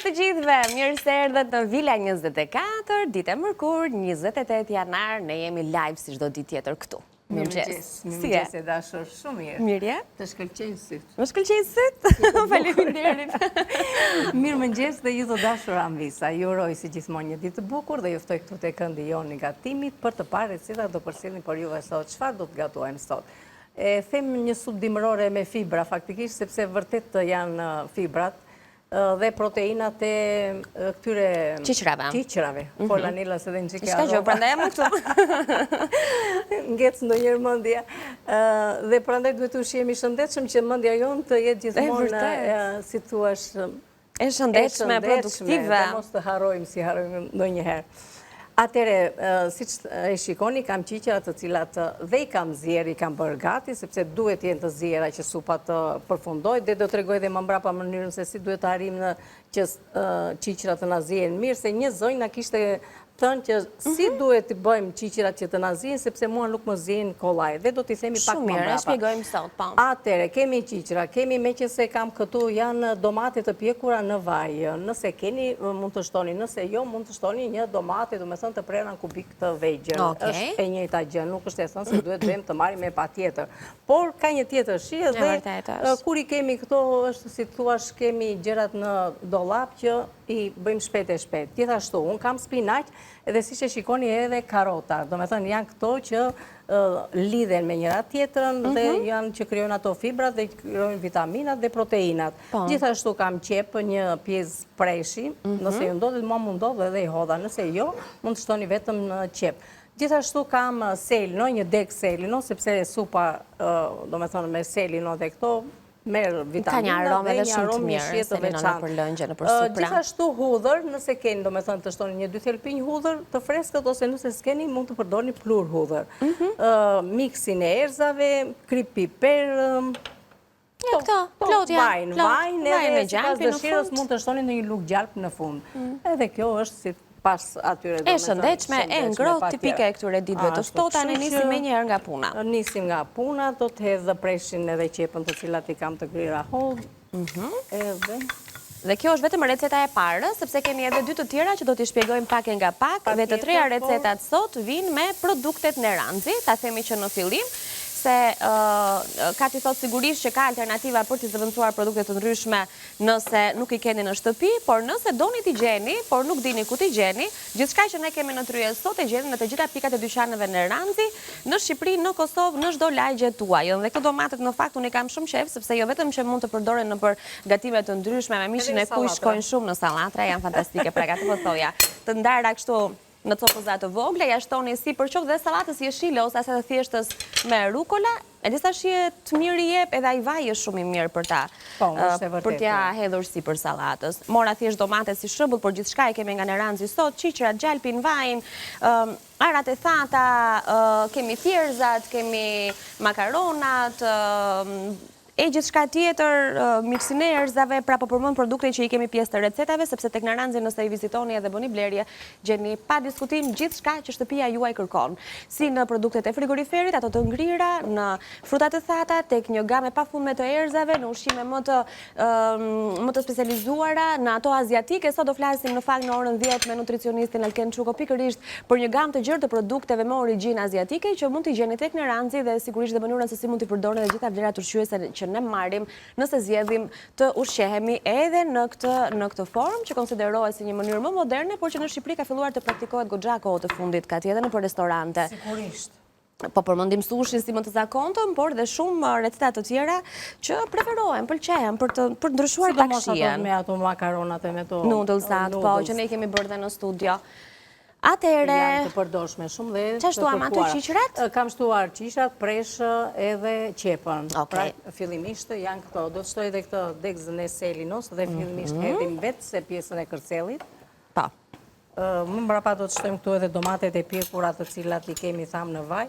të gjithëve, mirë se erdhët në Vila 24, ditë e mërkur, 28 janar, ne jemi live si çdo ditë tjetër këtu. Mirëmëngjes, mirëmëngjes e dashur, shumë mirë. Mirë je? Të shkëlqejnë syt. Më shkëlqejnë syt? Faleminderit. Mirëmëngjes dhe ju të dashur Anvisa. Ju uroj si gjithmonë një ditë të bukur dhe ju ftoj këtu te këndi joni gatimit për të parë receta do përcjellni për juve sot. Çfarë do të gatuajmë sot? Them një supë dimërore me fibra faktikisht sepse vërtet janë fibrat dhe proteinat e këtyre qiqrave. Folanilla se dhe në qike aroma. Shka që, prandaj jam këtu. Ngec ndonjëherë mendja. Dhe prandaj duhet të ushqemi shëndetshëm që mendja jonë të jetë gjithmonë, si thuash, e shëndetshme, produktive. Dhe mos të harrojmë si harrojmë ndonjëherë. Atëre, si që e shikoni, kam qiqerat të cilat dhe i kam zjerë, i kam bërë gati, sepse duhet jenë të zjera që supa të përfundoj, dhe do të regoj dhe më mbrapa mënyrën se si duhet të harim në që qiqerat të na zjerën mirë, se një zonjë na kishte thënë që si duhet të bëjmë qiqerat që të na zjerën, sepse mua nuk më zjerën kollaj, dhe do t'i themi pak më mbrapa. Shumë mirë, e shpjegojmë sot, po. Atëre, kemi qiqera, kemi me që se kam këtu janë domate të pjekura në vaj, nëse keni mund të shtoni, nëse jo mund të shtoni një domate, do me thënë të prera në kubik të vegjën. Është e njëjta gjë, nuk është e thënë se duhet vëmë të marrim me patjetër. Por ka një tjetër shije dhe kur i kemi këto është si thuash kemi gjërat në dollap që i bëjmë shpejt e shpejt. Gjithashtu, unë kam spinaq edhe si që shikoni edhe karota. Do me thënë janë këto që lidhen me njëra tjetërën dhe janë që kryojnë ato fibrat dhe kryojnë vitaminat dhe proteinat. Gjithashtu kam qepë një pjesë preshi, nëse ju ndodhet, mua mund ndodhe dhe i hodha. Nëse jo, mund të shtoni vetëm në qepë. Gjithashtu kam selino, një dek selino, sepse supa, do me thënë me selino dhe këto, merë vitamina dhe një aromë një shjetë të veçantë. Gjithashtu hudhër, nëse keni, do me thënë të shtoni një 2 thelpinj hudhër të freskët, ose nëse s'keni, mund të përdorni plur hudhër. Miksin e erzave, krip piper, vajnë, edhe si pas dëshirës mund të shtoni në një luk gjalp në fund. Edhe kjo është si pas atyre e shëndetshme, e ngrohtë, tipike e këtyre ditëve të ftohta, ne nisim me njëherë nga puna. Nisim nga puna, do të hedhë preshin edhe qepën të cilat i kam të grira hold. Dhe kjo është vetëm receta e parë, sepse kemi edhe 2 të tjera që do t'i shpjegojmë pak e nga pak, dhe të treja recetat sot vinë me produktet Neranzi, ta themi që në fillim, se Kati thot sigurisht që ka alternativa për t'i zëvendësuar produkte të ndryshme nëse nuk i keni në shtëpi, por nëse doni t'i gjeni, por nuk dini ku t'i gjeni, gjithçka që ne kemi në tryezë sot e gjeni në të gjitha pikat e dyqaneve Neranzi, në Shqipëri, në Kosovë, në çdo lagje tuaj. Dhe këto domatet në fakt unë i kam shumë shef, sepse jo vetëm që mund të përdoren në për gatime të ndryshme me mishin e kuj shkojnë shumë në sallatra, janë fantastike, pra gati po thoja. Të ndara kështu në copëza të vogla, ja shtoni si për qoftë dhe salatës jeshile ose asaj të thjeshtës me rukola, e disa shije të mirë i jep edhe ai vaj është shumë i mirë për ta. Për t'ja hedhur si për sallatës. Mora thjesht domate si shembull, por gjithçka e kemi nga Neranzi sot, qiqrat, gjalpin, vajin, arat e thata, kemi thjerëzat, kemi makaronat, e gjithçka tjetër, miksin e erzave, pra po përmend produkte që i kemi pjesë të recetave, sepse tek Neranzi nëse i vizitoni edhe bëni blerje, gjeni pa diskutim gjithçka që shtëpia juaj kërkon. Si në produktet e frigoriferit, ato të ngrira, në frutat e thata, tek një gamë e pafundme të erzave, në ushqime më të specializuara, në ato aziatike. Sot do flasim në fakt në orën 10 me nutricionistin Alken Çuko pikërisht për një gamë të gjerë të produkteve me origjinë aziatike që mund t'i gjeni tek Neranzi dhe sigurisht dhe mënyrën se si mund t'i përdorni dhe gjitha vlerat ushqyese që ne marrim nëse zgjedhim të ushqehemi edhe në këtë formë që konsiderohet si një mënyrë më moderne, por që në Shqipëri ka filluar të praktikohet goxha kohë të fundit, ka edhe në restorante. Sigurisht. Po përmendim sushin si më të zakonshëm, por dhe shumë receta të tjera që preferohen, pëlqejnë për të ndryshuar pak shijen. Me ato makaronat e me to noodlesat, po që ne kemi bërë dhe në studio. Atëherë janë të përdorshme shumë dhe çfarë shtuam aty qiqrat? Kam shtuar qiqrat, preshë edhe qepën. Pra fillimisht janë këto. Do të shtoj edhe këtë degzën e selinos dhe fillimisht hedhim vetë se pjesën e kërcellit. Po. Më mbrapa do të shtojmë këtu edhe domatet e pjekura të cilat i kemi thamë në vaj.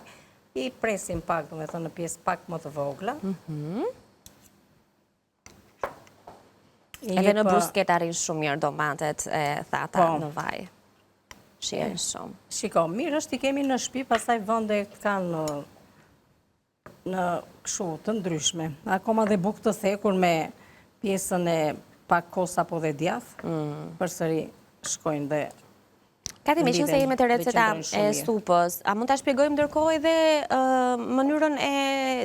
I presim pak, do të thënë në pjesë pak më të vogla. Edhe në brusket arrin shumë mirë domatet e thata në vaj. Shiko, mirë është i kemi në shtëpi, pastaj vende kanë në kështu të ndryshme. Akoma dhe bukë të thekur me pjesën e pak kosa po dhe djathë, përsëri shkojnë dhe Kati, me qenë se jemi të receta e supës, a mund të shpjegojmë ndërkohë edhe mënyrën e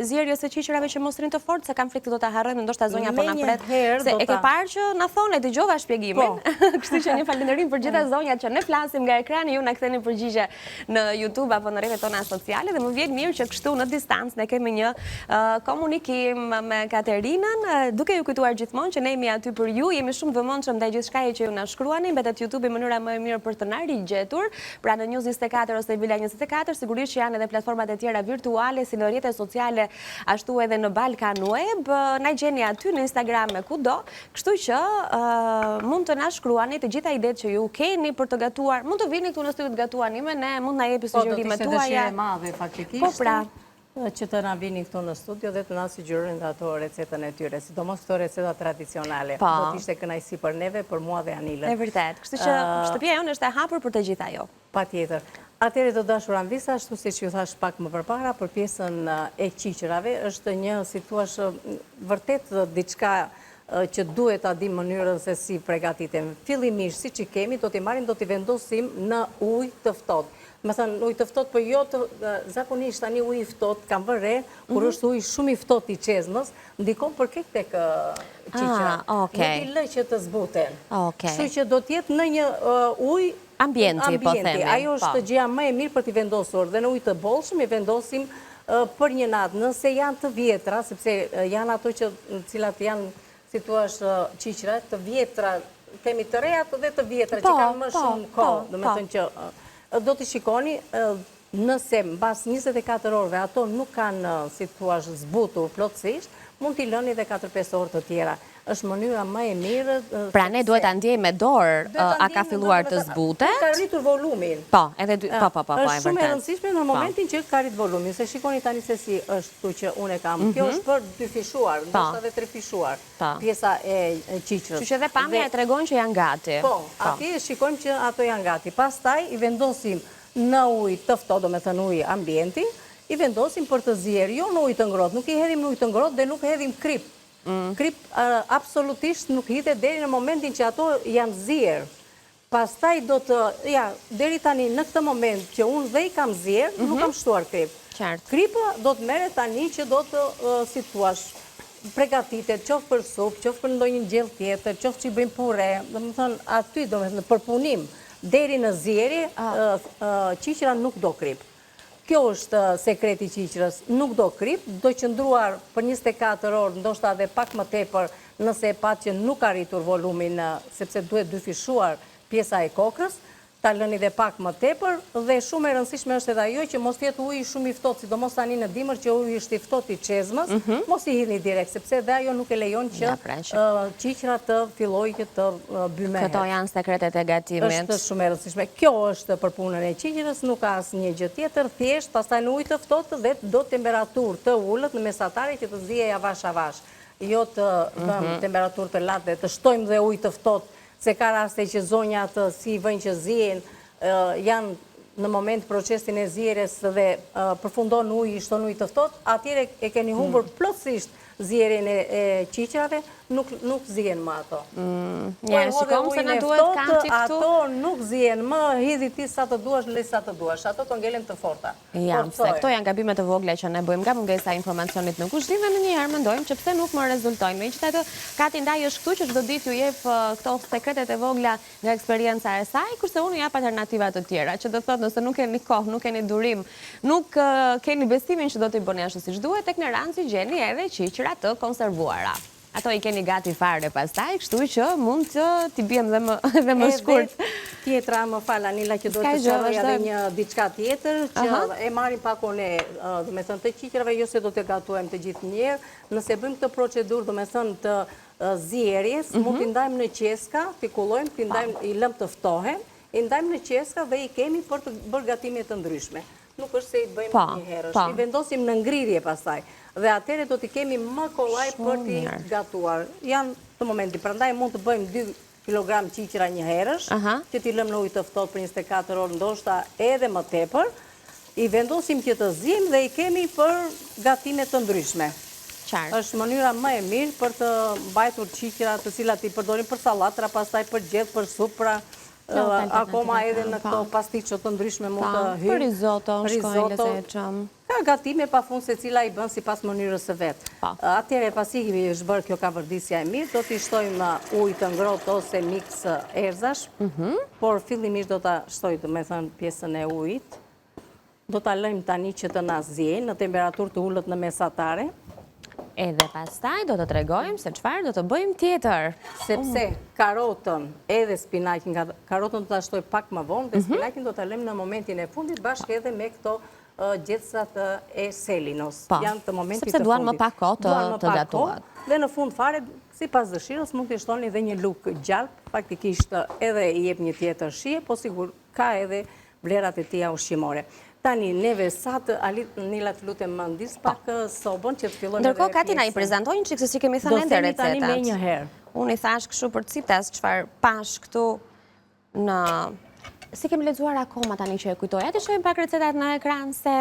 zjerjes së qiqërave që mos rinë të fortë, se kam frikë të do të harrojmë, ndoshta zonja po na pret, se e ke parë që na thonë, e dëgjova shpjegimin, kështu që një falënderim për gjitha zonjat që ne flasim nga ekrani, ju na ktheni përgjigje në YouTube apo në rrjetet tona sociale, dhe më vjen mirë që kështu në distancë ne kemi një komunikim me Katerinën, duke ju kujtuar gjithmonë që ne jemi aty për ju, jemi shumë vëmendshëm ndaj gjithçkaje që ju na shkruani, mbetet YouTube mënyra më e mirë për të na gjetur, pra në News 24 ose Villa 24, sigurisht që janë edhe platformat e tjera virtuale, si në rrjetet sociale, ashtu edhe në Balkan Web, na gjeni aty në Instagram me kudo, kështu që mund të na shkruani të gjitha idetë që ju keni për të gatuar, mund të vini këtu në studio të gatuani me ne, mund na jepi sugjerimet tuaja. Po, do të ishte dëshirë e madhe faktikisht. Po, pra. Që të na vini këtu në studio dhe të na sugjerojnë dhe ato recetën e tyre, sidomos këto receta tradicionale. Do të ishte kënaqësi për neve, për mua dhe Anilën. E vërtet, kështu që shtëpia jonë është e hapur për të gjitha jo. Patjetër. Atëherë të dashur Anvisa, ashtu siç ju thash pak më përpara, për pjesën e qiqërave, është një, si thua, vërtet diçka që duhet ta dim mënyrën se si përgatitem. Fillimisht, siç i kemi, do t'i marrim, do t'i vendosim në ujë të ftohtë. Me thënë, ujë të ftohtë, për jo të zakonisht tani ujë i ftohtë, kam vërre, kur është ujë shumë i ftohtë i qezmës, ndikon për kek tek qiqëra. Nuk i lë që të zbuten. Kështu që do t'jetë në një ujë ambienti, po themi. Ajo është gjëja më e mirë për t'i vendosur, dhe në ujë të bollshëm i vendosim për një natë. Nëse janë të vjetra, sepse janë ato që cilat janë, si thua, qiqëra të vjetra, kemi të reja dhe të vjetra që kanë më shumë kohë, domethënë që do t'i shikoni, nëse mbas 24 orëve ato nuk kanë, si thua, zbutur plotësisht, mund t'i lëni dhe 4-5 orë të tjera. Është mënyra më e mirë. Pra ne duhet ta ndjej me dorë a ka filluar të zbutet? Ka rritur volumin. Po, edhe e vërtet. Është shumë e rëndësishme në momentin që ka rrit volumin, se shikoni tani se si është këtu që unë e kam. Kjo është për 2 fishuar, ndoshta edhe 3 fishuar, pjesa e qiqërës. Kështu që edhe pamja e tregon që janë gati. Po, atje shikojmë që ato janë gati. Pastaj i vendosim në ujë të ftohtë, domethënë ujë ambienti, i vendosim për të zier, jo në ujë të ngrohtë, nuk i hedhim në ujë të ngrohtë dhe nuk hedhim krip. Krip absolutisht nuk hidhet deri në momentin që ato janë zier. Pastaj do të, deri tani në këtë moment që unë dhe i kam zier, nuk kam shtuar krip. Kripa do të merret tani që do të, si thuash, përgatitet, qoftë për supë, qoftë për ndonjë gjellë tjetër, qoftë që i bëjmë pure, domethënë aty domethënë për punim deri në zierje, qiqëra nuk do krip. Kjo është sekreti qiqërës, nuk do krip, do qëndruar për 24 orë, ndoshta edhe pak më tepër, nëse e pat që nuk ka rritur volumin, sepse duhet 2 fishuar pjesa e kokrës, ta lëni dhe pak më tepër, dhe shumë e rëndësishme është edhe ajo që mos jetë uji shumë i ftohtë, sidomos tani në dimër që uji është i ftohtë i çezmës, mos i hidhni direkt, sepse dhe ajo nuk e lejon që qiqëra të fillojë të bymehet. Këto janë sekretet e gatimit. Është shumë e rëndësishme. Kjo është për punën e qiqërës, nuk ka asnjë gjë tjetër, thjesht pastaj në ujë të ftohtë dhe do temperaturë të ulët në mesatare që të ziej avash avash. Jo të vëmë temperaturë të lartë dhe të shtojmë dhe ujë të ftohtë, se ka raste që zonjat si vënë që zien, janë në moment procesin e zjerjes dhe përfundon ujë, shton ujë të ftohtë, atyre e keni humbur plotësisht zjerjen e qiqërave, nuk zien më ato. Ja, shikom se na duhet kanti këtu. Ato nuk zien më, hidhi ti sa të duash, le sa të duash. Ato të ngelen të forta. Jam, se këto janë gabimet të vogla që ne bëjmë nga mungesa e informacionit në kuzhinë dhe në njëherë mendojmë që pse nuk më rezultojnë. Megjithatë, Kati ndaj është këtu që çdo ditë ju jep këto sekretet e vogla nga eksperjenca e saj, kurse unë jap alternativa të tjera, që do thotë nëse nuk keni kohë, nuk keni durim, nuk keni besimin që do t'i bëni ashtu siç duhet, tek Neranci gjeni edhe qiqëra të konservuara. Ato i keni gati fare pastaj, kështu që mund të t'i bjem dhe më shkurt. Tjetra, më fal Anila, që do të shëroj edhe një diçka tjetër, që e marrim pakon e, do me thënë, të qiqërave, jo se do të gatuajmë të gjithë njerë, nëse bëjmë këtë procedurë, do me thënë, të zjerjes, mund t'i ndajmë në qeska, t'i kullojmë, t'i ndajmë, i lëm të ftohem, i ndajmë në qeska dhe i kemi për të bërë gatimet të ndryshme. Nuk është se i bëjmë një herësh, i vendosim në ngrirje pastaj. Dhe atëre do t'i kemi më kollaj për t'i gatuar. Janë të momenti, prandaj mund të bëjmë 2 kg qiqëra një herësh, që t'i lëmë në ujë të ftohtë për 24 orë, ndoshta edhe më tepër, i vendosim që të zim dhe i kemi për gatimet të ndryshme. Qartë. Është mënyra më e mirë për të mbajtur qiqra të cilat i përdorin për sallatra, pastaj për gjethe, për supra, akoma edhe në këto pasticë të ndryshme mund të hyjë. Për risotto, shkojnë lezetshëm. Ka gatime pafund se cila i bën sipas mënyrës së vet. Atëherë pasi është bërë kjo kavërdisja e mirë, do t'i shtojmë ujë të ngrohtë ose miks erzash, por fillimisht do ta shtoj, domethënë pjesën e ujit. Do ta lëjmë tani që të na zjejë në temperaturë të ulët në mesatare. Edhe pastaj do të tregojmë se çfarë do të bëjmë tjetër. Sepse karotën edhe spinaqin, karotën do ta shtoj pak më vonë dhe spinaqin do ta lëmë në momentin e fundit bashkë edhe me këto gjetësat e selinos. Janë të momentit të fundit. Sepse duan më pak kohë të gatuat. Dhe në fund fare, sipas dëshirës, mund të shtoni edhe një luk gjalp, faktikisht edhe i jep një tjetër shije, po sigur ka edhe vlerat e tija ushqimore. Tani, neve sa të Nila të lutem më ndis pak sobën që të fillojmë. Ndërkohë, Kati na i prezentojnë që si kemi thënë ende recetat. Do themi tani me një herë. Unë i thash kështu për ciptas çfarë pash këtu në... Si kemi lexuar akoma tani që e kujtoj. Ati shohim pak recetat në ekran se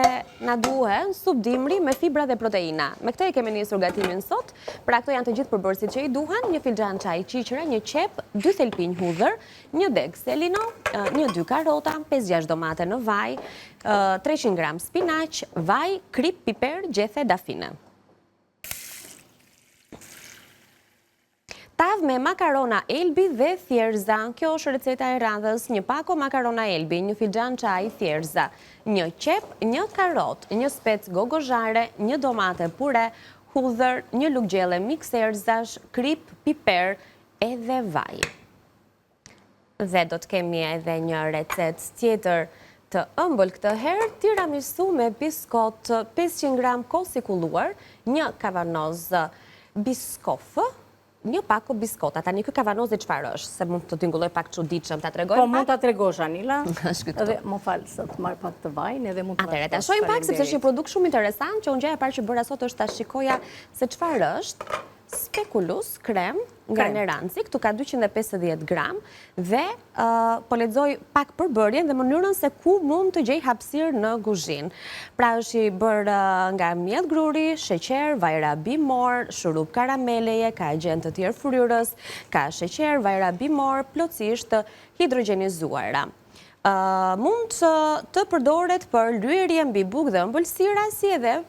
na duhen sup dimri me fibra dhe proteina. Me këtë e kemi nisur gatimin sot. Pra këto janë të gjithë përbërësit që i duhen, një filxhan çaj qiqre, një qep, 2 thelpinj hudhër, një deg selino, 1-2 karota, 5-6 domate në vaj, 300 gram spinaq, vaj, krip, piper, gjethe, dafine. Tav me makarona elbi dhe thjerza. Kjo është receta e radhës. Një pako makarona elbi, një filxhan çaj thjerza, një qep, një karot, një spec gogozhare, një domate pure, hudhër, një luk gjelle miks erzash, krip, piper edhe vaj. Dhe do të kemi edhe një recet tjetër të ëmbël këtë herë, tiramisu me biskot, 500 gram kosi kulluar, një kavanoz biskofë, një pako biskota. Tani kë kavanozi çfarë është? Se mund të tingulloj pak çuditshëm, ta tregoj pak? Po mund ta tregosh Anila. Edhe më fal se të marr pak të vajin edhe mund të. Atëherë ta shohim pak sepse është një produkt shumë interesant që unë gjëja e parë që bëra sot është ta shikoja se çfarë është. Spekulus krem nga Neranci, këtu ka 250 gram dhe po lexoj pak përbërjen dhe mënyrën se ku mund të gjej hapësirë në kuzhinë. Pra është i bërë nga mjell gruri, sheqer, vajra bimor, shurup karameleje, ka agent të tjerë fryrës, ka sheqer, vajra bimor, plotësisht hidrogenizuara. Mund të përdoret për lyerje mbi bukë dhe ëmbëlsira, si edhe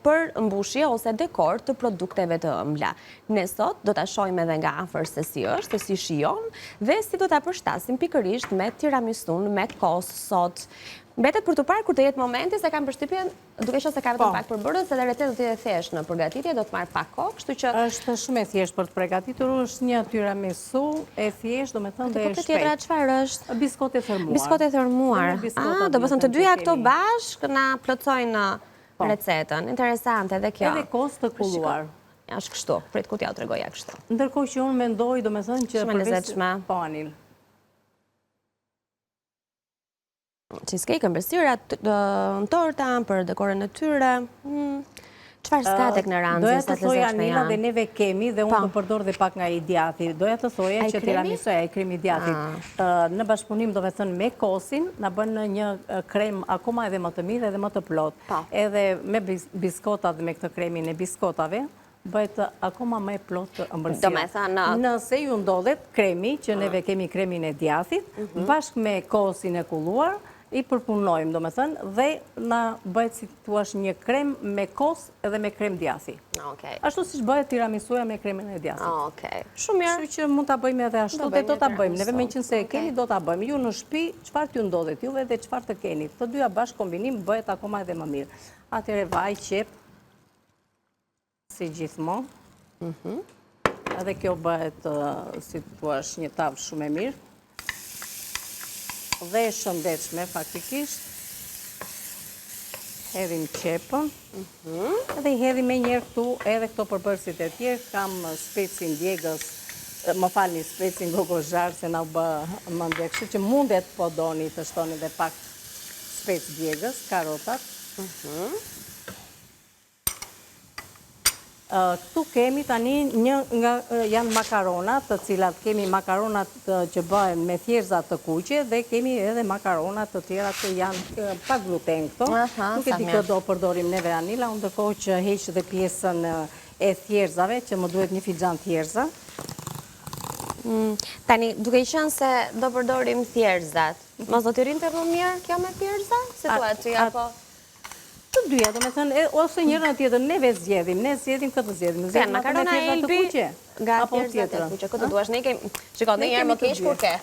për mbushje ose dekor të produkteve të ëmbla. Ne sot do ta shohim edhe nga afër se si është, se si shijon dhe si do ta përshtasim pikërisht me tiramisun me kos sot. Mbetet për të parë kur të jetë momenti se kam përshtypjen, duke qenë se ka vetëm pak përbërës, edhe receta do të jetë thjeshtë në përgatitje, do të marr pak kohë, kështu që është shumë e thjeshtë për të përgatitur, është një tiramisu e thjeshtë, domethënë dhe e shpejtë. Tjetra çfarë është? Biskote thermuar. Biskote thermuar. Do të thonë të dyja këto bashkë na plotsojnë recetën. Interesante edhe kjo. Edhe kos të kulluar. Është kështu. Prit ku t'ja u tregoja kështu. Ndërkohë që unë mendoj, domethënë që po Anil. Cheesecake, ëmbëlsira, torta për dekorën e tyre. Çfarë s'ka tek Neranci? Doja të thoja Anila dhe neve kemi dhe unë të përdor dhe pak nga i djati. Doja të thoja që tiramisu e kremi i djatit në bashkëpunim do të thënë me kosin, na bën një krem akoma edhe më të mirë edhe më të plot. Edhe me biskotat dhe me këtë kremin e biskotave bëhet akoma më e plot ëmbëlsira. Nëse ju ndodhet kremi, që neve kemi kremin e djathit, bashkë me kosin e kulluar, i përpunojmë, do me thënë, dhe na bëhet si tuash një krem me kos edhe me krem djathi. Ashtu si që bëhet tiramisuja me kremin e djathit. Shumë mirë. Kështu që mund të bëjmë edhe ashtu dhe do të bëjmë. Neve me qënë se e keni, do të bëjmë. Ju në shtëpi, qëfar t'ju ndodhet juve dhe qëfar të keni. Të dyja bashkë kombinim bëhet akoma edhe më mirë. Atëre vaj, qep, si gjithmonë. Edhe kjo bëhet, si tuash, një tavë shumë e mirë. Dhe shëndetshme faktikisht. Hedhim qepën. Dhe i hedhim me njerë këtu edhe këto përbërësit e tjerë. Kam specin djegës, më falni specin gogozhar se na u bë më ndje. Kështu që mundet po doni të shtoni dhe pak spec djegës, karotat. Këtu kemi tani janë makaronat, të cilat kemi makaronat që bëhen me thjerza të kuqe dhe kemi edhe makaronat të tjera që janë pa gluten këto. Nuk e di këtë do përdorim neve Anila, ndërkohë që heq dhe pjesën e thjerzave, që më duhet një filxhan thjerza. Tani, duke i qenë se do përdorim thjerzat, mos do t'i rinte më mirë kjo me thjerza? Situacija, po... Të dyja, do me thënë, ose njërën tjetër, neve zgjedhim, ne zgjedhim këtë zgjedhim. Sen, makarona Elbi, nga thjerzat e kuqe, këtë duash, ne kemi, shiko, ne njerë më kesh kur ke,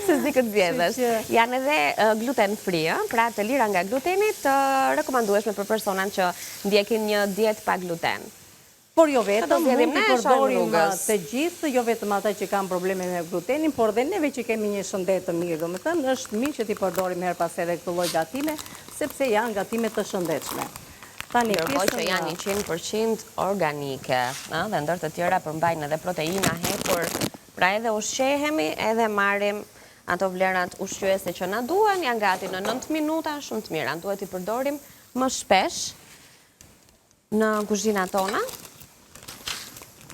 se zdi këtë zgjedhës. Janë edhe gluten free, pra të lira nga glutenit, të rekomandueshme për personan që ndjekin një dietë pa gluten. Por jo vetëm, mund të përdorim të gjithë, jo vetëm ata që kanë probleme me glutenin, por dhe neve që kemi një shëndet të mirë, do me thënë, është mirë që t'i përdorim her pas edhe këtë lloj gatime, sepse janë gatime të shëndetshme. Ndërkohë që janë 100% organike, dhe ndër të tjera përmbajnë edhe proteina hekur, pra edhe ushqehemi, edhe marrim ato vlerat ushqyese që na duan, janë gati në 9 minuta, shumë të mira, duhet i përdorim më shpesh në kuzhina tona.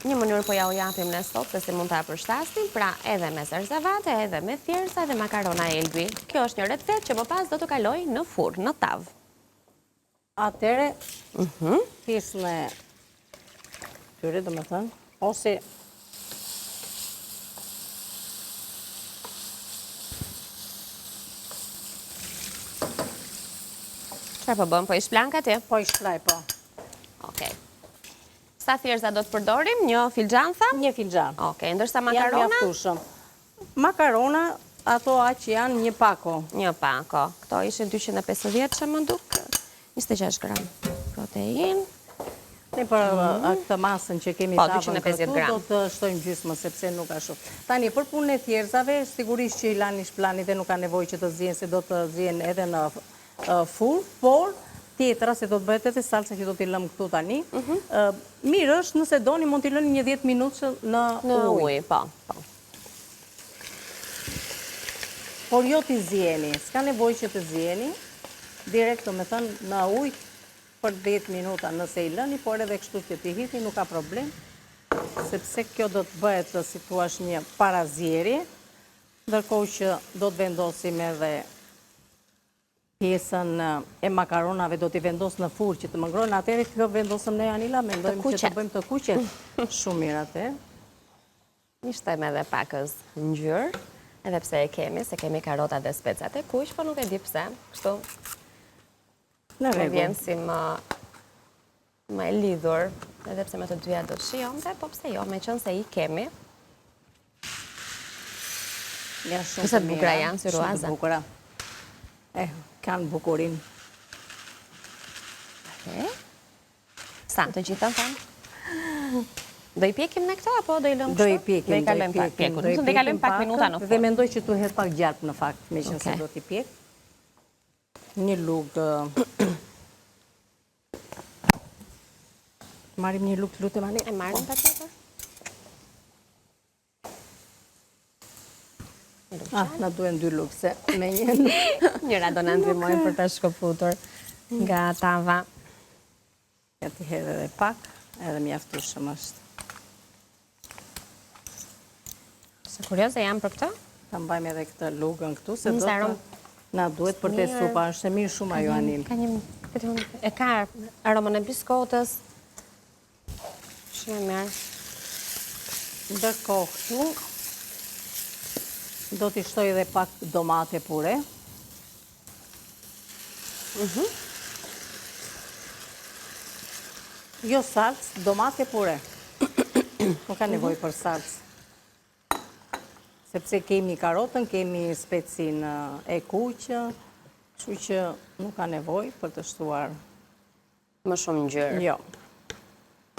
Një mënyrë po ja u japim në sot, se si mund të përshtasim, pra edhe me zarzavate, edhe me thjerza, edhe makarona Elbi. Kjo është një recetë që më pas do të kaloj në furrë, në tavë. Atere, pjesën e tyre, do me thënë, ose... Çfarë po bëm? Po i shplanka ti? Po i shplaj, po. Okej. Sa thjerza do të përdorim? Një filxhan, tha? Një filxhan. Okej, ndërsa makarona? Janë mjaftueshëm. Makarona, ato aq janë një pako. Një pako. Këto ishin 250 që më duk, 26 gram protein. Ne për këtë masën që kemi tavën këtu, do të shtojmë gjysmë, sepse nuk ka shumë. Tani, për punën e thjerzave, sigurisht që i lani shplani dhe nuk ka nevojë që të zihen, se do të zihen edhe në furrë, por tjetra, se do të bëhet edhe salsa që do t'i lëmë këtu tani. Mirë është, nëse doni, mund t'i lënë një 10 minutë në ujë. Po. Por jo t'i zjeni, s'ka nevojë që t'i zjeni, direkt të me thënë në ujë për 10 minuta nëse i lëni, por edhe kështu që t'i hiti, nuk ka problem, sepse kjo do të bëhet, si thuash, një parazjeri, ndërkohë që do të vendosim edhe pjesën e makaronave, do t'i vendos në furrë që të më ngrojnë, atëherë kjo vendosëm ne Anila, mendojmë që të bëjmë të kuqet. Shumë mirë atë. Ishtem edhe pakës ngjyrë, edhe pse e kemi, se kemi karota dhe specat e kuq, po nuk e di pse. Kështu në rregull. Vjen si më e lidhur, edhe pse me të dyja do të shijonte, po pse jo, me qenë se i kemi. Ja, shumë të bukura janë si ruaza. Shumë të bukura. Kanë bukurin. Sa, të gjitha thamë? Do i pjekim në këto, apo do i lëmë kështu? Do i pjekim, do i kalojmë pak minuta në fund. Dhe mendoj që tu hedh pak gjatë në fakt, me që nëse do t'i pjek. Një lugë... Marim një lugë të lutem ani. E marim pa tjetër? Na duen 2 lugë, se me një nuk... Njëra do në ndrimojnë për të shkoputur nga tava. Ja t'i hedhe dhe pak, edhe mjaftueshëm është. Se kurioze jam për këto? Ta mbajmë edhe këtë lugën këtu, se do të na duhet për te supa, është e mirë shumë ajo Anil. E ka aromën e biskotës. Shumë mirë. Ndërkohë këtu, do t'i shtoj edhe pak domate pure. Jo salcë, domate pure. Nuk ka nevojë për salcë. Sepse kemi karotën, kemi specin e kuqë, kështu që nuk ka nevojë për të shtuar më shumë ngjyrë. Jo.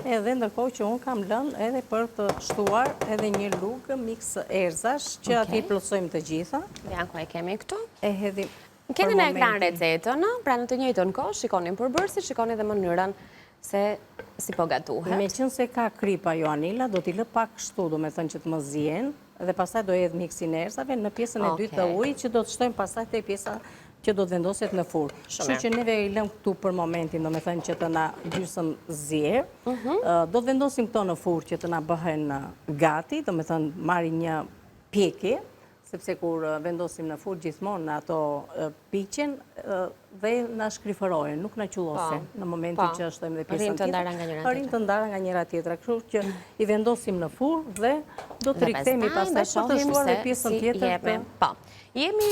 Edhe ndërkohë që unë kam lënë edhe për të shtuar edhe një lugë mix erzash, që ati plotësojmë të gjitha. Ja, ku e kemi këtu? E hedhim. Keni në ekran recetën, pra në të njëjtën kohë, shikonin përbërësit, shikonin dhe mënyrën se si po gatuhet. Me qënë se ka kripa jo Anila, do t'i lë pak kështu, do me thënë që të më zien, dhe pastaj do hedh miksin e erzave në pjesën e dytë të ujit, që do të shtojmë pastaj te pjesa që do të vendoset në furrë. Kështu që neve I lëm këtu për momentin, do me thënë që të na gjysëm zjerë. Do të vendosim këto në furrë që të na bëhen gati, do me thënë marri një pjekje, sepse kur vendosim në furrë gjithmonë ato piqen dhe na shkrifërojnë, nuk na qullosin në momentin që shtojmë dhe pjesën tjetër. Arrin të ndara nga njëra tjetra. Kështu që I vendosim në furrë dhe do të rikthehemi pastaj për të shtuar dhe pjesën tjetër. Jemi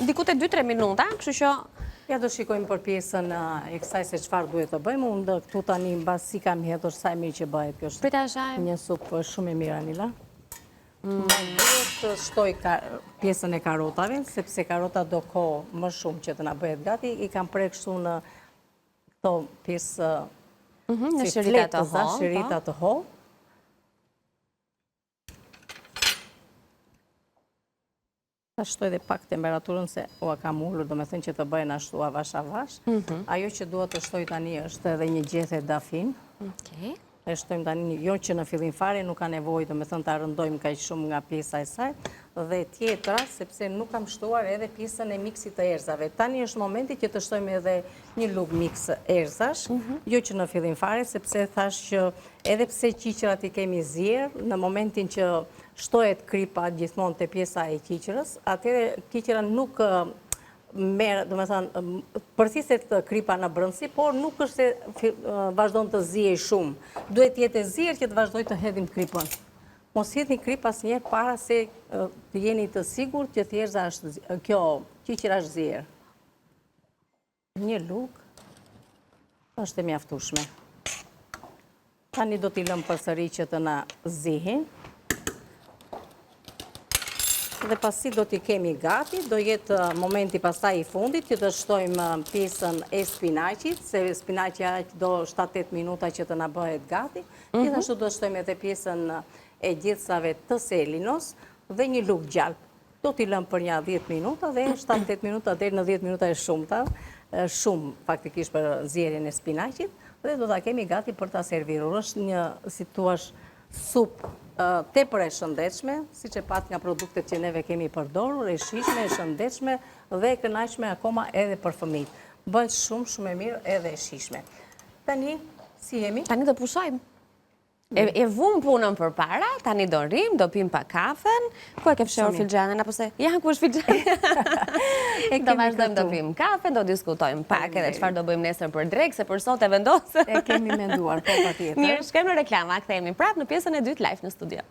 diku te 2-3 minuta, kështu që ja do shikojmë për pjesën e kësaj se çfarë duhet të bëjmë. Unë këtu tani mbas si kam hedhur sa e mirë që bëhet kjo. Prita shajm. Një supë shumë e mirë Anila. Duhet të shtoj pjesën e karotave, sepse karota do kohë më shumë që të na bëhet gati. I kam prerë kështu në këto pjesë në shërita të hollë. Ta shtoj dhe pak temperaturën se ua kam ullur, do me thënë që të bëjnë ashtu avash. Ajo që duhet të shtoj tani është edhe një gjethe dafin. E shtojmë tani, jo që në fillim fare nuk ka nevojë, do me thënë ta rëndojmë kaq shumë nga pjesa e saj, dhe tjetra, sepse nuk kam shtuar edhe pjesën e miksit të erëzave. Tani është momenti që të shtojmë edhe një lugë miks erëzash, jo që në fillim fare, sepse thash që edhe pse qiqërat I kemi zjerë, në momentin që shtohet kripa gjithmonë te pjesa e qiqërës, atëherë qiqëra nuk merë, do me thënë, përthiset kripa në brëndësi, por nuk është se vazhdon të zihej shumë. Duhet jetë e zirë që të vazhdoj të hedhim kripën. Mos hedhni krip asnjëherë para se të jeni të sigurt që thjesht është kjo qiqëra është zirë. Një lugë është e mjaftueshme. Tani do t'i lëm përsëri që të na zihin. Dhe pasi do t'i kemi gati, do jetë momenti pastaj I fundit që të shtojmë pjesën e spinaqit, se spinaqja do 7-8 minuta që të na bëhet gati. Gjithashtu do shtojmë edhe pjesën e gjithsave të selinos dhe një lugë gjallë. Do t'i lëm për një 10 minuta dhe 7-8 minuta deri në 10 minuta e shumta, shumë faktikisht për zjerjen e spinaqit, dhe do t'a kemi gati për t'a servirur. Është një, si thuaç, supë tepër e shëndetshme, siç e pat nga produktet që neve kemi përdorur, e shijshme, e shëndetshme dhe e kënaqshme akoma edhe për fëmijët. Bëhet shumë e mirë edhe e shijshme. Tani, si jemi? Tani do pushojmë. E vum punën përpara, tani do rrim, do pim pa kafen. Ku e ke fshehur filxhanin apo se? Ja, ku është filxhani? Do vazhdojmë të pim kafen, do diskutojmë pak edhe çfarë do bëjmë nesër për drek, se për sot e vendosëm. E kemi menduar, po patjetër. Mirë, shkojmë në reklama, kthehemi prapë në pjesën e dytë live në studio.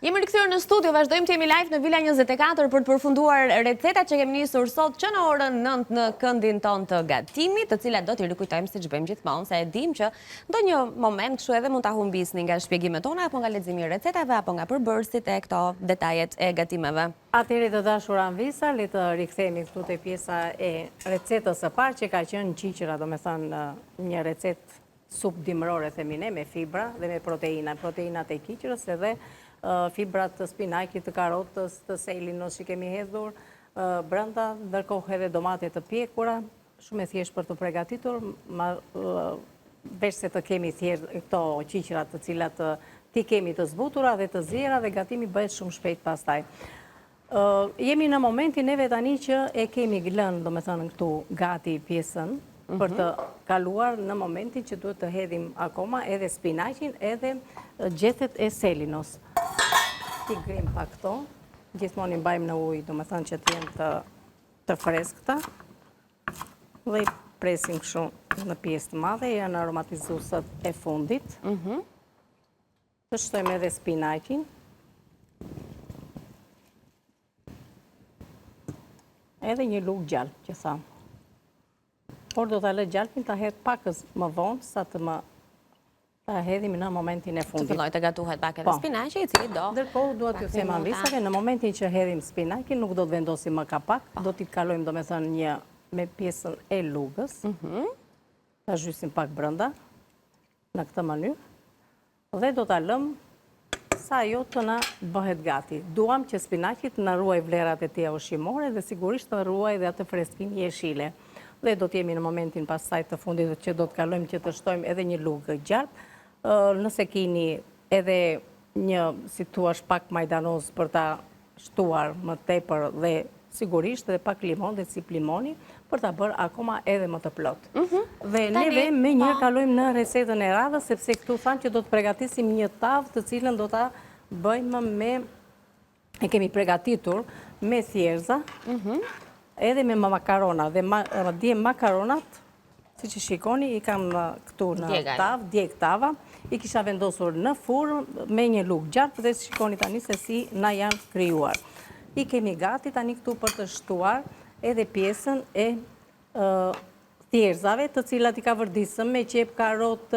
Jemi rikthyer në studio, vazhdojmë të jemi live në Villa 24 për të përfunduar recetat që kemi nisur sot që në orën 9 në këndin ton të gatimit, të cilat do t'i rikujtojmë siç bëjmë gjithmonë, se e dim që ndonjë moment kështu edhe mund ta humbisni nga shpjegimet tona apo nga leximi I recetave apo nga përbërësit e këto detajet e gatimeve. Atëherë të dashur anvisa, le të rikthehemi këtu te pjesa e recetës së parë që ka qenë qiqëra, domethënë një recetë supë dimrore themi ne me fibra dhe me proteina, proteinat e qiqërës edhe fibrat të spinaqit, të karotës, të selinos që kemi hedhur brenda, ndërkohë edhe domate të pjekura, shumë e thjeshtë për të përgatitur, veç se të kemi thjesht këto qiqërat të cilat ti kemi të zbutura dhe të zjera dhe gatimi bëhet shumë shpejt pastaj. Jemi në momentin neve tani që e kemi lënë, domethënë këtu gati pjesën për të kaluar në momentin që duhet të hedhim akoma edhe spinaqin edhe gjethet e selinos. I grim pak këto, gjithmonë I mbajmë në ujë, domethënë që të jenë të freskëta, dhe I presim kështu në pjesë të madhe, janë aromatizuesat e fundit. Të shtojmë edhe spinaqin. Edhe një lugë gjallë, që thamë. Por do të lë gjallëpin të hedh pakës më vonë, sa të më ta hedhim në momentin e fundit. Të filloj të gatuhet pak edhe spinaqi, I cili do. Ndërkohë duhet t'ju them anvisave, në momentin që hedhim spinaqin, nuk do të vendosim më kapak, do t'i kalojmë domethënë një me pjesën e lugës. Ta zhysim pak brenda në këtë mënyrë dhe do ta lëm derisa ajo të na bëhet gati. Duam që spinaqit në ruaj vlerat e tija ushqimore dhe sigurisht të ruaj dhe atë freskin jeshile. Dhe do t'jemi në momentin pasaj të fundit që do t'kalojmë që të shtojmë edhe një lugë gjatë. Nëse kini edhe një, si tuash, pak majdanoz për ta shtuar më tepër dhe sigurisht edhe pak limon dhe cip limoni për ta bërë akoma edhe më të plot. Dhe neve me njërë kalojmë në resetën e radhës, sepse këtu thanë që do të pregatisim një tavë të cilën do ta bëjmë me, e kemi pregatitur me thjerza, edhe me makarona, dhe dje makaronat, si që shikoni, i kam këtu në tavë, djeg tava, i kisha vendosur në furrë me një lugë gjatë, dhe shikoni tani se si na janë krijuar. I kemi gati tani këtu për të shtuar edhe pjesën e thjerzave, të cilat i ka vërdisëm me qep, karot,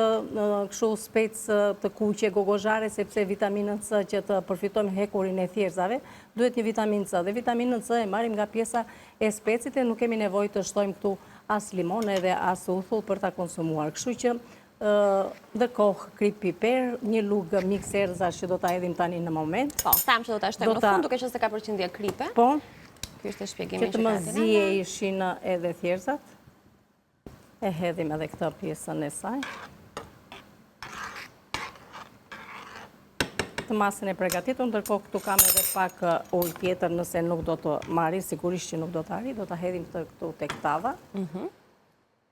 kështu specë të kuqe, gogozhare, sepse vitaminën C që të përfitojmë hekurin e thjerzave, duhet një vitamin C. Dhe vitaminën C e marim nga pjesa e specit e nuk kemi nevoj të shtojmë këtu as limon edhe as uthull për ta konsumuar. Kështu që ndërkohë krip piper, një lugë mix erzash që do ta hedhim tani në moment. Po, tham që do ta shtojmë në fund, duke qenë se ka përqindje kripe. Po, ky është shpjegimi që të më zije ishin edhe thjerzat. E hedhim edhe këtë pjesën e saj. Të masën e pregatitur, ndërkohë këtu kam edhe pak ujë tjetër nëse nuk do të marri, sigurisht që nuk do të arri, do të hedhim këtu tek tava.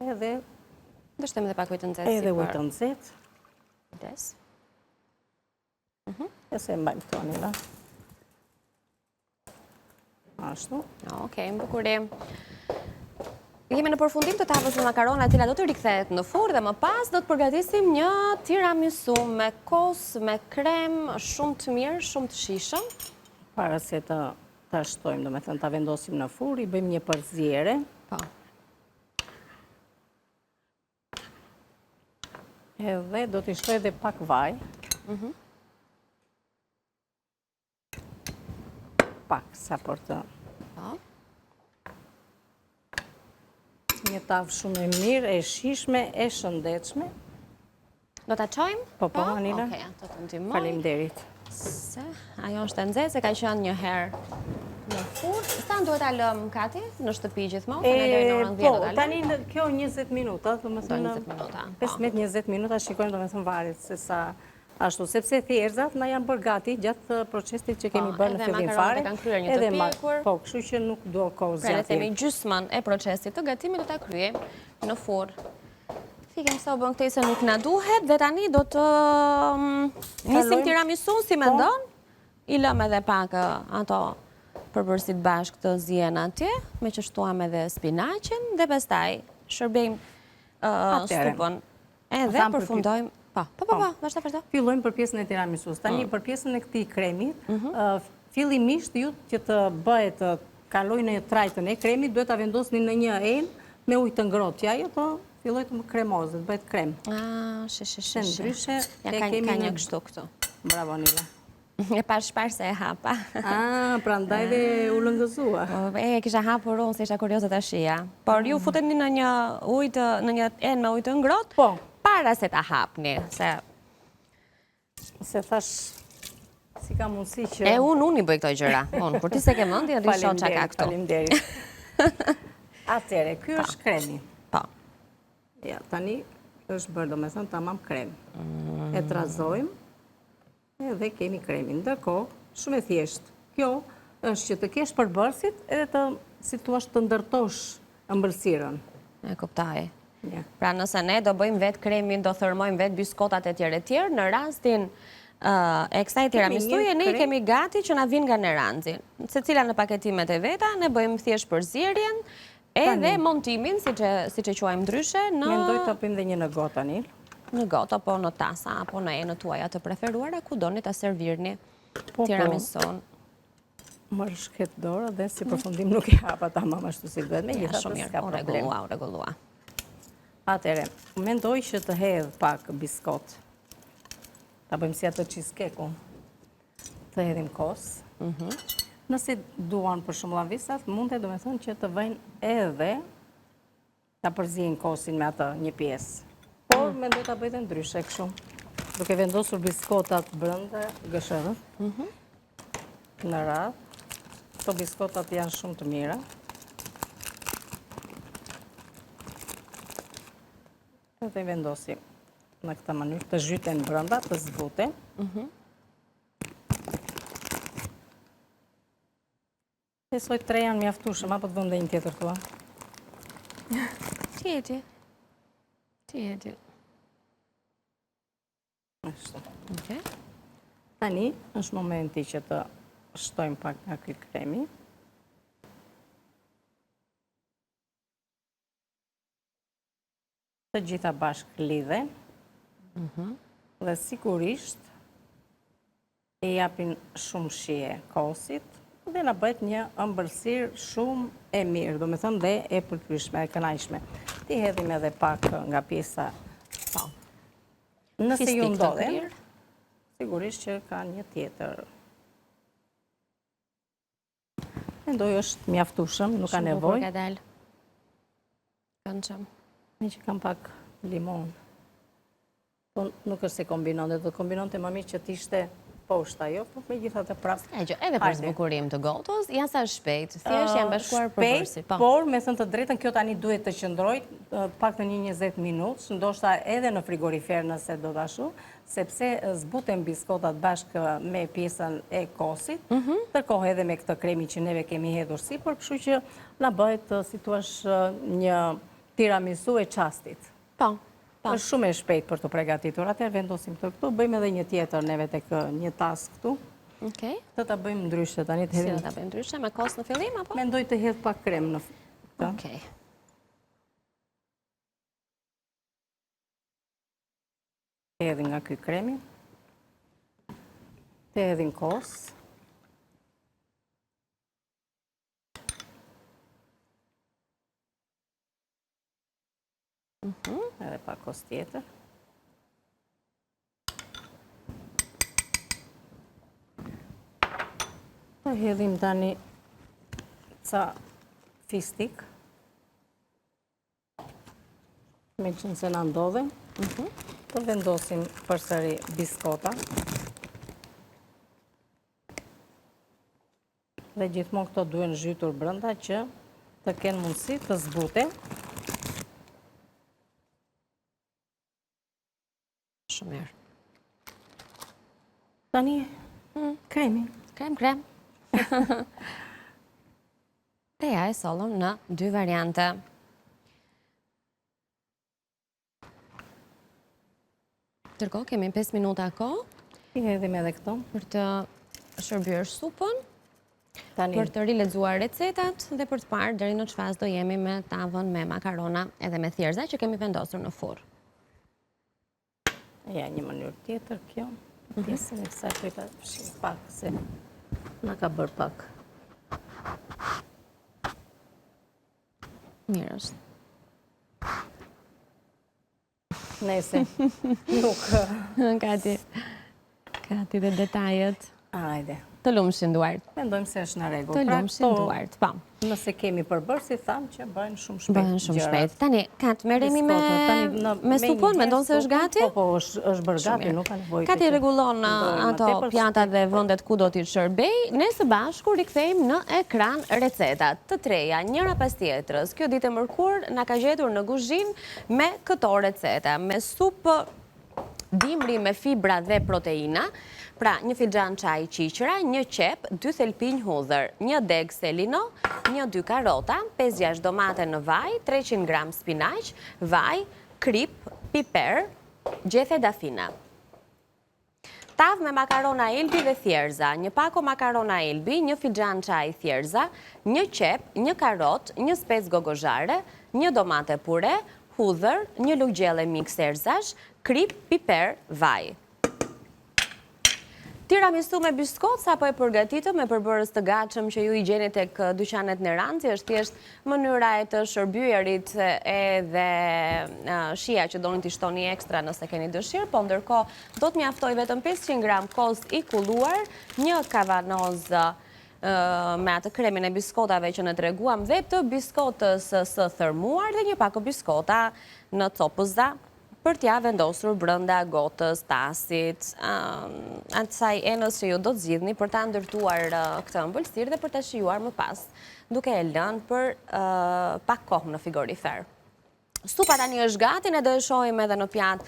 Edhe do shtojmë edhe pak ujë të nxehtë. Edhe ujë të nxehtë. Kujdes. E se mbajmë këto anila. Ashtu. Okej, më bukurim. Jemi në përfundim të tavës me makarona, e cila do të rikthehet në furrë dhe më pas do të përgatisim një tiramisu me kos, me krem, shumë të mirë, shumë të shijshëm. Para se ta shtojmë, do me thënë ta vendosim në furrë, i bëjmë një përzjere. Po. Edhe do t'i shtoj edhe pak vaj. Pak, sa për të... Një tavë shumë e mirë, e shishme, e shëndetshme. Do t'a qojmë? Po, Anila. Okej, ato të ndihmoj. Faleminderit. Se, ajo është e nxehtë, se ka qenë një herë në furrë. Sa duhet ta lëm Kati në shtëpi gjithmonë, deri në orën 10 do ta lëm? Tani kjo 20 minuta, domethënë 20 minuta. 15-20 minuta, shikojmë domethënë varet se sa ashtu, sepse thjerzat na janë bërë gati gjatë procesit që kemi bërë në fillim fare. Edhe makaronat kanë kryer një të pjekur. Po, kështu që nuk do kohë Pra le zgjatje. themi gjysmën e procesit të gatimit do ta kryejmë në furrë. Fikim sa u bën këtej se nuk na duhet dhe tani do të nisim tiramisun si mendon. I lëm edhe pak ato përbërësit bashkë të zihen atje, me që shtuam edhe spinaqin dhe pastaj shërbejmë supën. Edhe përfundojmë. Po, vazhdo. Fillojmë për pjesën e tiramisus. Tani për pjesën e këtij kremit, fillimisht ju që të bëhet të kaloj në trajtën e kremit, duhet ta vendosni në një enë me ujë të ngrohtë, që ajo të filloj të kremozë, të bëhet krem. She. Ndryshe ja ka një kështu këtu. Bravo, Anila. E pa shparë se e hapa. Prandaj dhe u lëngëzua. E kisha hapur unë, se isha kurioze ta shija. Por ju futeni në një enë me ujë të ngrohtë? Po. Para se ta hapni, se thash, si ka mundësi që... Unë i bëj këto gjëra. Unë, kur ti se ke mendje, dhe shoh çka ka këtu. Faleminderit. Atëre, ky është kremi. Po. Ja, tani është bërë, domethënë tamam krem. E trazojmë, edhe kemi kremin. Ndërkohë, shumë e thjeshtë. Kjo është që të kesh përbërësit edhe të, si thua, të ndërtosh ëmbëlsirën. E kuptoj. Pra nëse ne do bëjmë vetë kremin, do thërmojmë vetë biskotat e tjerë, në rastin e kësaj tiramisuje, ne i kemi gati që na vinë nga Neranzi. Se cila në paketimet e veta, ne bëjmë thjesht përzierjen edhe montimin, si që quajmë ndryshe, në... Mendoj të bëjmë dhe një në gotë, Anil. Në gotë, apo në tasa, apo në enët tuaja të preferuara, ku doni ta servirni tiramisuan. Më shket dorë dhe si përfundim nuk e hapa tamam ashtu si duhet. Me gjitha të s'ka problem. U rregullua. Atere, mendoj që të hedh pak biskot. Ta bëjmë si atë cheesecake-un. Të hedhim kos. Nëse duan për shumë lavisat, mundet do me thënë që të vëjnë edhe ta përzijin kosin me atë një pjesë. Por, mendoj ta bëjtë ndryshe kështu. duke vendosur biskotat brenda gëshërës. Në radhë. Këto biskotat janë shumë të mira. Dhe vendosim në këta mënyrë të zhyten brenda, të zbuten. Besoj 3 janë mjaftueshëm, apo të vëmë dhe një tjetër thua? Ti e ti. Ashtu. Okej. Tani, është momenti që të shtojmë pak nga ky kremi. Të gjitha bashkë lidhen. Dhe sigurisht e japin shumë shije kosit dhe na bëhet një ëmbëlsirë shumë e mirë, do me thënë dhe e përkryshme, e kënaqshme. Ti hedhim edhe pak nga pjesa. Nëse ju ndodhen, sigurisht që ka një tjetër. Mendoj është mjaftueshëm, nuk ka nevojë. Shumë bukur ka dalë. Këndshëm. Me që kam pak limon. Po nuk është se kombinon, dhe do të kombinon të më mirë që t'ishte poshta, jo, po me gjitha të prapë. Edhe për zbukurim të gotës, janë sa shpejt, thjesht janë bashkuar përbërësi. Por, me thënë të drejtën, kjo tani duhet të qëndroj pak të një 20 minutë, ndoshta edhe në frigorifer nëse do dashu, sepse zbuten biskotat bashkë me pjesën e kosit, tërkohë edhe me këtë kremi që neve kemi hedhur sipër, kështu që na bëhet, si thuash, një tiramisu e qastit. Po. Është shumë e shpejt për të përgatitur. Atëherë vendosim të këtu, bëjmë edhe një tjetër neve tek një tas këtu. Okej. Të ta bëjmë ndryshe tani të Si hedhim. do ta bëjmë ndryshe me kos në fillim apo? Mendoj të hedh pak krem në këtë. Okej. Të hedhin nga ky kremi. Të hedhin kos. Edhe pak kos tjetër. Të hedhim tani ca fistik. Me që nëse na ndodhen. Të vendosim përsëri biskota. Dhe gjithmonë këto duhen zhytur brenda që të kenë mundësi të zbuten. Shumë mirë. Tani, kremi. Krem. Dhe ja e sollëm në 2 variante. Tërkohë kemi 5 minuta kohë I hedhim edhe këto. për të shërbyer supën, Tani, për të rilexuar recetat dhe për të parë deri në çfarë do jemi me tavën me makarona edhe me thjerza që kemi vendosur në furr. ja një mënyrë tjetër kjo. Pjesën e kësaj për ta fshirë pak, se na ka bërë pak. Mirë është. Nese, nuk... Ka ti dhe detajet. Ajde. Të lumshin duart. Mendojmë se është në rregull. Të Pra, lumshin këto, duart, po. Nëse kemi përbërë, si thamë që bëhen shumë shpejt. Bëhen shumë gjërat. shpejt. Tani, Kat, merremi me supën, mendon se është gati? Po, është bërë gati, nuk ka nevojë. Kati rregullon ato pjatat dhe vendet ku do t'i shërbej. Ne së bashku rikthehemi në ekran recetat të treja, njëra pas tjetrës. Kjo ditë e mërkur na ka gjetur në kuzhinë me këto receta, me supë dimri me fibra dhe proteina. Pra, një filxhan çaj qiqra, një qep, 2 thelpinj hudhër, një deg selino, 1-2 karota, 5-6 domate në vaj, 300 gram spinaq, vaj, krip, piper, gjethe dafina. Tavë me makarona elbi dhe thjerza, një pako makarona elbi, një filxhan çaj thjerza, një qep, një karot, një spec gogozhare, një domate pure, hudhër, një lugë gjelle mix erzash, krip, piper, vaj. Tiramisu me biskot, sa po e përgatitëm me përbërës të gatshëm që ju I gjeni tek dyqanet në Ranci, është thjesht mënyra e të shërbyerit edhe shija që doni t'i shtoni ekstra nëse keni dëshirë, po ndërkohë do të mjaftoj vetëm 500 gram kost I kulluar, një kavanoz me atë kremin e biskotave që në treguam dhe të biskotës së thërmuar dhe një pako biskota në copëza për t'ja vendosur brënda gotës, tasit, asaj enës që ju do të zgjidhni për ta ndërtuar këtë ëmbëlsirë dhe për ta shijuar më pas, duke e lënë për pak kohë në frigorifer. Supa tani është gati, ne do e shohim edhe në pjatë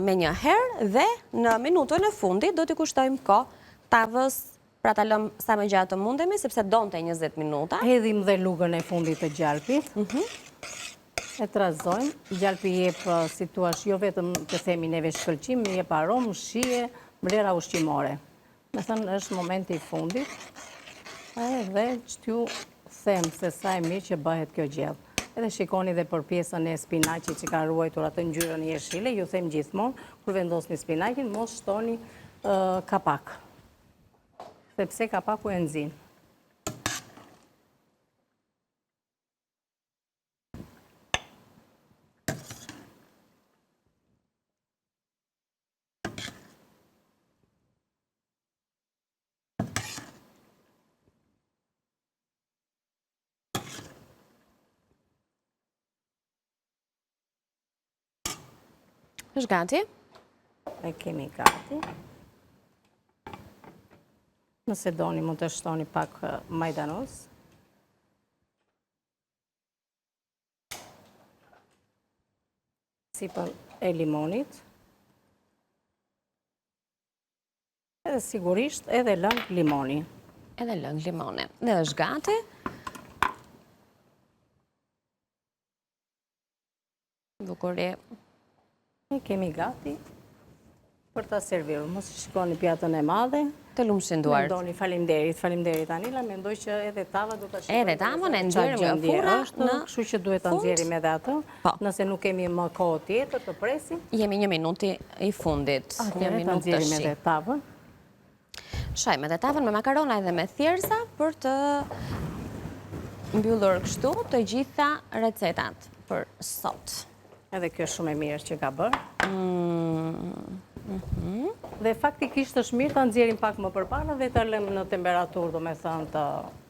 me një herë dhe në minutën e fundit do t'i kushtojmë kohë tavës, pra ta lëmë sa më gjatë të mundemi, sepse donte 20 minuta. Hedhim dhe lugën e fundit të gjalpit. E trazojmë. Gjalpi jep, si tuash, jo vetëm të themi neve shkëlqim, jep aromë, shije, vlera ushqimore. Me thënë, është momenti i fundit. Dhe që t'ju them se sa e mirë që bëhet kjo gjellë. Edhe shikoni dhe për pjesën e spinaqit që ka ruajtur atë ngjyrën jeshile, ju them gjithmonë, kur vendosni spinaqin, mos shtoni kapak. Sepse kapaku e nxin. Është gati? E kemi gati. Nëse doni, mund të shtoni pak majdanoz. Sipën e limonit. Edhe sigurisht edhe lëng limoni. Edhe lëng limoni. Dhe është gati. Bukuri. Ne kemi gati për ta serviru. Mos shikoni pjatën e madhe. Të lumshin duart. Mendoni, faleminderit Anila, mendoj që edhe tava do ta shikojmë. Edhe tavën e nxjerrim nga furra, kështu që duhet ta nxjerrim edhe atë. Nëse nuk kemi më kohë tjetër të presim. Jemi 1 minutë i fundit. Një minutë të nxjerrim edhe tavën. Shajmë edhe tavën me makarona edhe me thjerza për të mbyllur kështu të gjitha recetat për sot. Edhe kjo është shumë e mirë që ka bërë. Dhe faktikisht është mirë të nxjerrim pak më përpara dhe të lëmë në temperaturë, do me thënë, të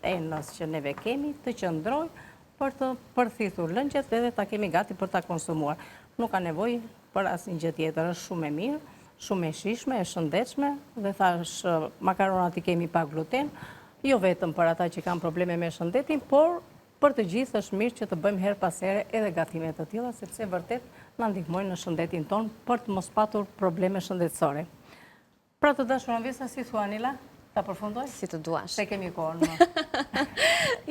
enës që neve kemi, të qëndroj për të përthithur lëngjet edhe ta kemi gati për ta konsumuar. Nuk ka nevojë për asnjë gjë tjetër, është shumë e mirë, shumë e shijshme, e shëndetshme dhe thash makaronat i kemi pa gluten, jo vetëm për ata që kanë probleme me shëndetin, por për të gjithë është mirë që të bëjmë her pas here edhe gatimet të tilla, sepse vërtet na ndihmojnë në shëndetin ton për të mos patur probleme shëndetësore. Pra të dashur Vesa, si thua Anila, ta përfundoj? Si të duash. Se kemi kohën më.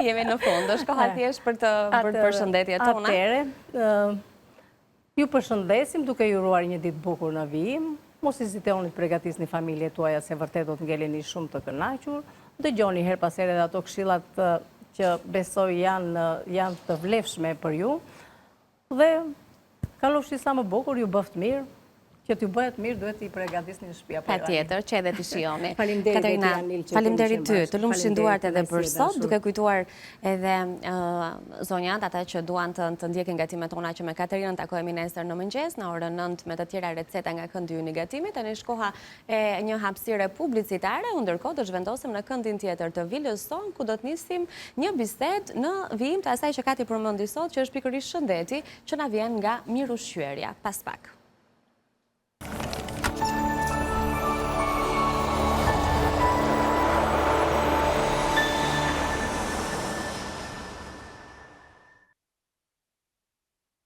Jemi në fund, është koha thjesht për të përshëndetjet tona. Atëherë, ju përshëndesim duke ju uruar një ditë bukur në vijim. Mos hezitoni të përgatisni familjet tuaja se vërtet do të ngeleni shumë të kënaqur. Dëgjoni her pas here ato këshillat që besoj janë të vlefshme për ju, dhe kalofshi sa më bukur, ju bëft mirë, që t'ju bëhet mirë duhet t'i përgatisni në shtëpi. Patjetër, që edhe t'i shijoni. Faleminderit. Faleminderit ty, të lumshin duart edhe për sot, duke kujtuar edhe zonjat, ata që duan të ndjekin gatimet tona që me Katerinën takohemi nesër në mëngjes, në orën 9 me të tjera receta nga këndi i gatimit, tani është koha e një hapësire publicitare, ndërkohë do zhvendosem në këndin tjetër të Vilës son, ku do të nisim një bisedë në vijim të asaj që Kati përmendi sot, që është pikërisht shëndeti, që na vjen nga mirëushqyerja. Pas pak.